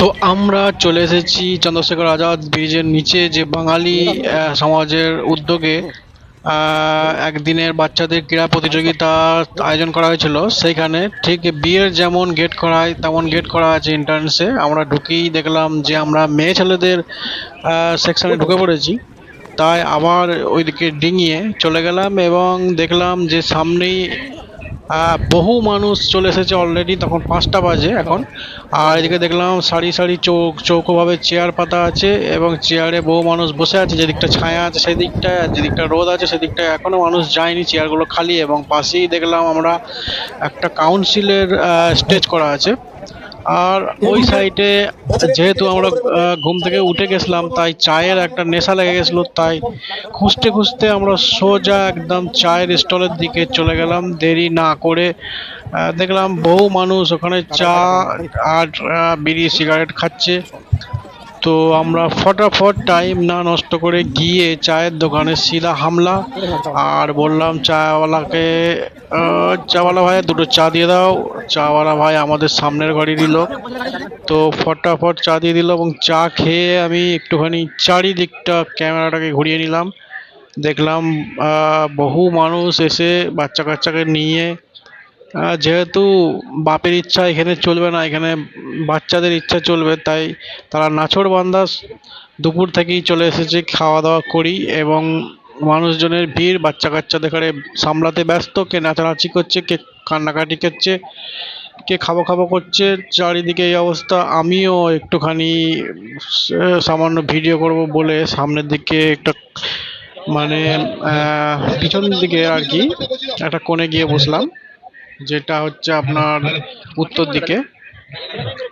তো আমরা চলে এসেছি চন্দ্রশেখর আজাদ ব্রিজের নিচে, যে বাঙালি সমাজের উদ্যোগে একদিনের বাচ্চাদের ক্রীড়া প্রতিযোগিতার আয়োজন করা হয়েছিল। সেইখানে ঠিক বিয়ের যেমন গেট করা হয় তেমন গেট করা আছে এন্ট্রান্সে। আমরা ঢুকেই দেখলাম যে আমরা মেয়ে ছেলেদের সেকশনে ঢুকে পড়েছি। তাই আবার ওইদিকে ডিঙিয়ে চলে গেলাম এবং দেখলাম যে সামনেই বহু মানুষ চলে এসেছে অলরেডি। তখন 5টা বাজে এখন। আর এদিকে দেখলাম সারি সারি চৌকোভাবে চেয়ার পাতা আছে এবং চেয়ারে বহু মানুষ বসে আছে। যেদিকটা ছায়া আছে সেদিকটা, যেদিকটা রোদ আছে সেদিকটা এখনো মানুষ যায়নি, চেয়ারগুলো খালি। এবং পাশেই দেখলাম আমরা একটা কাউন্সিলের স্টেজ করা আছে। আর ওই সাইডে যেহেতু আমরা ঘুম থেকে উঠে গেছিলাম, তাই চায়ের একটা নেশা লেগে গেছিলো। তাই খুঁজতে খুঁজতে আমরা সোজা একদম চায়ের স্টলের দিকে চলে গেলাম দেরি না করে। দেখলাম বহু মানুষ ওখানে চা আর বিড়ি সিগারেট খাচ্ছে। তো আমরা ফটাফট টাইম না নষ্ট করে গিয়ে চায়ের দোকানে সিধা হামলা। আর বললাম চাওয়ালাকে, চাওয়ালা ভাই দুটো চা দিয়ে দাও। চাওয়ালা ভাই আমাদের সামনের ঘরেরই লোক, তো ফটাফট চা দিয়ে দিল। এবং চা খেয়ে আমি একটুখানি চারিদিকটা ক্যামেরাটাকে ঘুরিয়ে নিলাম। দেখলাম বহু মানুষ এসে বাচ্চা কাচ্চাকে নিয়ে, যেহেতু বাপের ইচ্ছা এখানে চলবে না, এখানে বাচ্চাদের ইচ্ছা চলবে, তাই তারা নাছোড়বান্দা দুপুর থেকেই চলে এসেছে খাওয়া দাওয়া করি। এবং মানুষজনের ভিড়, বাচ্চা কাচ্চাদের এখানে সামলাতে ব্যস্ত, কে নাচানাচি করছে, কে কান্নাকাটি করছে, কে খাবো খাবো করছে। চারিদিকে এই অবস্থা। আমিও একটুখানি সামান্য ভিডিও করব বলে সামনের দিকে একটা, মানে পিছনের দিকে আর কি, একটা কোণে গিয়ে বসলাম, যেটা হচ্ছে আপনার উত্তর দিকে।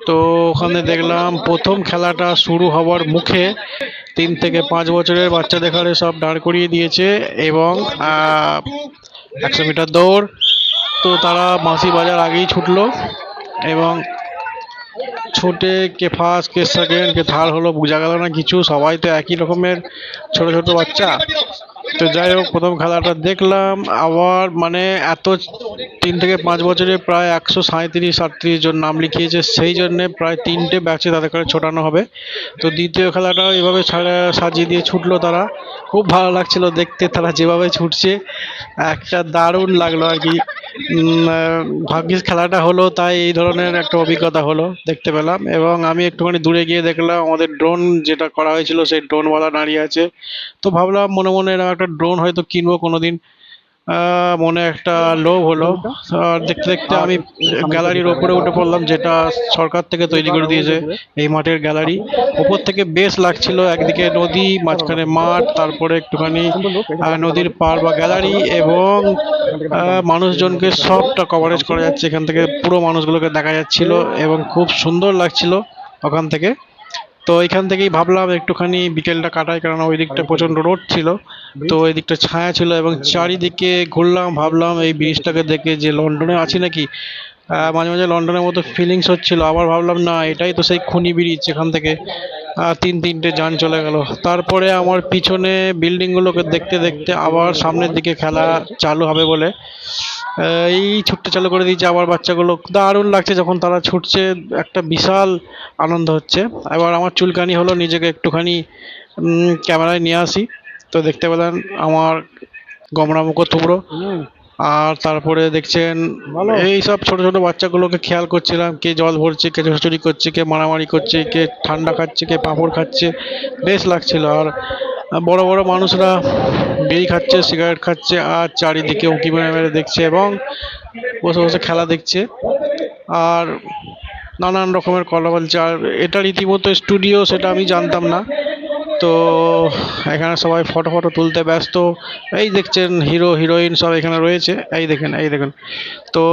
তো ওখানে দেখলাম প্রথম খেলাটা শুরু হওয়ার মুখে 3 থেকে 5 বছরের বাচ্চাদের এখানে সব দাঁড় করিয়ে দিয়েছে। এবং 100 মিটার দৌড়। তো তারা বাঁশি বাজার আগেই ছুটলো এবং ছোটে কে ফার্স্ট কে সেকেন্ড কে থার্ড হলো বোঝা গেল না কিছু, সবাই তো একই রকমের ছোট ছোট বাচ্চা। তো যাই হোক, প্রথম খেলাটা দেখলাম। আবার মানে এত 3 থেকে 5 বছরে প্রায় 137-38 জন নাম লিখিয়েছে, সেই জন্যে প্রায় 3টে ব্যাচে তাদের করে ছোটানো হবে। তো দ্বিতীয় খেলাটাও এভাবে সাজিয়ে দিয়ে ছুটলো তারা। খুব ভালো লাগছিল দেখতে তারা যেভাবে ছুটছে, একটা দারুণ লাগলো আর কি। ভাগ্যিস খেলাটা হলো, তাই এই ধরনের একটা অভিজ্ঞতা হলো, দেখতে পেলাম। এবং আমি একটুখানি দূরে গিয়ে দেখলাম আমাদের ড্রোন যেটা করা হয়েছিল সেই ড্রোনওয়ালা দাঁড়িয়ে আছে। তো ভাবলাম মনে মনে এরকম একটা ড্রোন হয়তো কিনবো কোনোদিন। মনে একটা লোভ হলো। আর দেখতে দেখতে আমি গ্যালারির ওপরে উঠে পড়লাম, যেটা সরকার থেকে তৈরি করে দিয়েছে এই মাঠের গ্যালারি। ওপর থেকে বেশ লাগছিল, একদিকে নদী, মাঝখানে মাঠ, তারপরে একটুখানি নদীর পাড় বা গ্যালারি। এবং মানুষজনকে সবটা কভারেজ করা যাচ্ছে এখান থেকে, পুরো মানুষগুলোকে দেখা যাচ্ছিল এবং খুব সুন্দর লাগছিল ওখান থেকে। তো এখান থেকেই ভাবলাম একটুখানি বিকেলটা কাটাই, কারণ ওই দিকটা প্রচণ্ড রোদ ছিল, তো ওই দিকটা ছায়া ছিল। এবং চারিদিকে ঘুরলাম, ভাবলাম এই ব্রিজটাকে দেখে যে লন্ডনে আছি নাকি। মাঝে মাঝে লন্ডনের মতো ফিলিংস হচ্ছিল। আবার ভাবলাম না, এটাই তো সেই খনি ব্রিজ, এখান থেকে 3টে যান চলে গেল। তারপরে আমার পিছনে বিল্ডিংগুলোকে দেখতে দেখতে আবার সামনের দিকে খেলা চালু হবে বলে এই ছুটতে চালু করে দিয়েছে আবার বাচ্চাগুলো। দারুণ লাগছে যখন তারা ছুটছে, একটা বিশাল আনন্দ হচ্ছে। এবার আমার চুলকানি হলো, নিজেকে একটুখানি ক্যামেরায় নিয়ে আসি। তো দেখতে পেলেন আমার গমড়া মুখো থুবড়ো। আর তারপরে দেখছেন এই সব ছোট ছোট বাচ্চাগুলোকে খেয়াল করছিলাম, কে জল ভরছে, কে ছোটাছুটি করছে, কে মারামারি করছে, কে ঠান্ডা খাচ্ছে, কে পাঁপড় খাচ্ছে। বেশ লাগছিল। আর বড় বড় মানুষরা বিড়ি খাচ্ছে, সিগারেট খাচ্ছে, আর চারিদিকে উঁকি মেরে মেরে দেখছে এবং বসে বসে খেলা দেখছে। আর নানান রকমের কথা বলছে। আর এটা রীতিমতো স্টুডিও, সেটা আমি জানতাম না। তো এখানে সবাই ফটো ফটো তুলতে ব্যস্ত। এই দেখছেন হিরো হিরোইন সব এখানে রয়েছে, এই দেখেন এই দেখেন। তো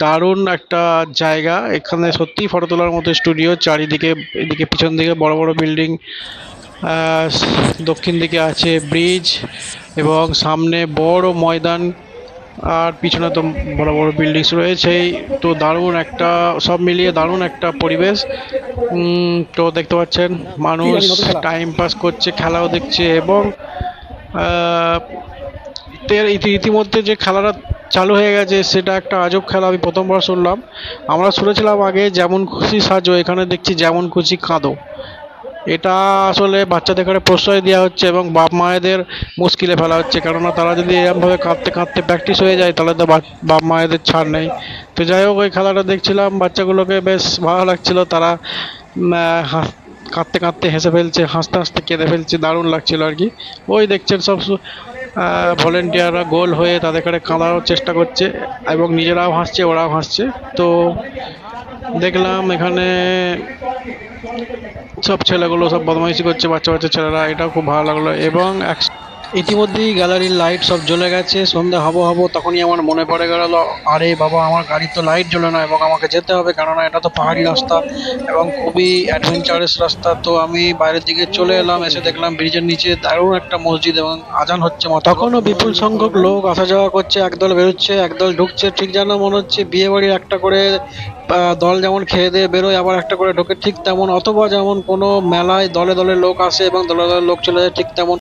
দারুণ একটা জায়গা এখানে, সত্যিই ফটো তোলার মতো স্টুডিও। চারিদিকে, এদিকে পিছন দিকে বড় বড় বিল্ডিং, দক্ষিণ দিকে আছে ব্রিজ এবং সামনে বড় ময়দান। আর পিছনে তো বড় বড় বিল্ডিংস রয়েছেই। তো দারুণ একটা, সব মিলিয়ে দারুণ একটা পরিবেশ। তো দেখতে পাচ্ছেন মানুষ টাইম পাস করছে, খেলাও দেখছে। এবং ইতিমধ্যে যে খেলাটা চালু হয়ে গেছে, সেটা একটা আজব খেলা, আমি প্রথমবার শুনলাম। আমরা শুনেছিলাম আগে যেমন খুশি সাজো, এখানে দেখছি যেমন খুশি কাঁদো। এটা আসলে বাচ্চাদের ঘরে প্রশ্রয় দেওয়া হচ্ছে এবং বাপ মায়েদের মুশকিলে ফেলা হচ্ছে, কেননা তারা যদি এরমভাবে কাঁদতে কাঁদতে প্র্যাকটিস হয়ে যায় তাহলে তো বাপ মায়েদের ছাড় নেই। তো যাই হোক, ওই খেলাটা দেখছিলাম, বাচ্চাগুলোকে বেশ ভালো লাগছিল। তারা কাঁদতে কাঁদতে হেসে ফেলছে, হাসতে হাসতে কেঁদে ফেলছে, দারুণ লাগছিল আর কি। ওই দেখছেন সব ভলেন্টিয়াররা গোল হয়ে তাদের ঘরে কাঁদানোর চেষ্টা করছে এবং নিজেরাও হাসছে, ওরাও হাসছে। তো দেখলাম এখানে সব ছেলেগুলো সব বদমাইশি করছে, বাচ্চা বাচ্চা ছেলেরা, এটাও খুব ভালো লাগলো। এবং ইতিমধ্যেই গ্যালারির লাইট সব জ্বলে গেছে, সন্ধ্যা হব হব তখনই আমার মনে পড়ে গেল, আরে বাবা আমার গাড়ির তো লাইট জ্বলে না এবং আমাকে যেতে হবে, কেননা এটা তো পাহাড়ি রাস্তা এবং খুবই অ্যাডভেঞ্চারাস রাস্তা। তো আমি বাইরের দিকে চলে এলাম, এসে দেখলাম ব্রিজের নিচে দারুণ একটা মসজিদ এবং আজান হচ্ছে মাত্র। তখনও বিপুল সংখ্যক লোক আসা যাওয়া করছে, একদল বেরোচ্ছে একদল ঢুকছে, ঠিক যেন মনে হচ্ছে বিয়ে বাড়ির একটা করে দল যেমন খেয়ে দিয়ে বেরোয় আবার একটা করে ঢোকে, ঠিক তেমন, অথবা যেমন কোনো মেলায় দলে দলে লোক আসে এবং দলে দলে লোক চলে যায়, ঠিক তেমন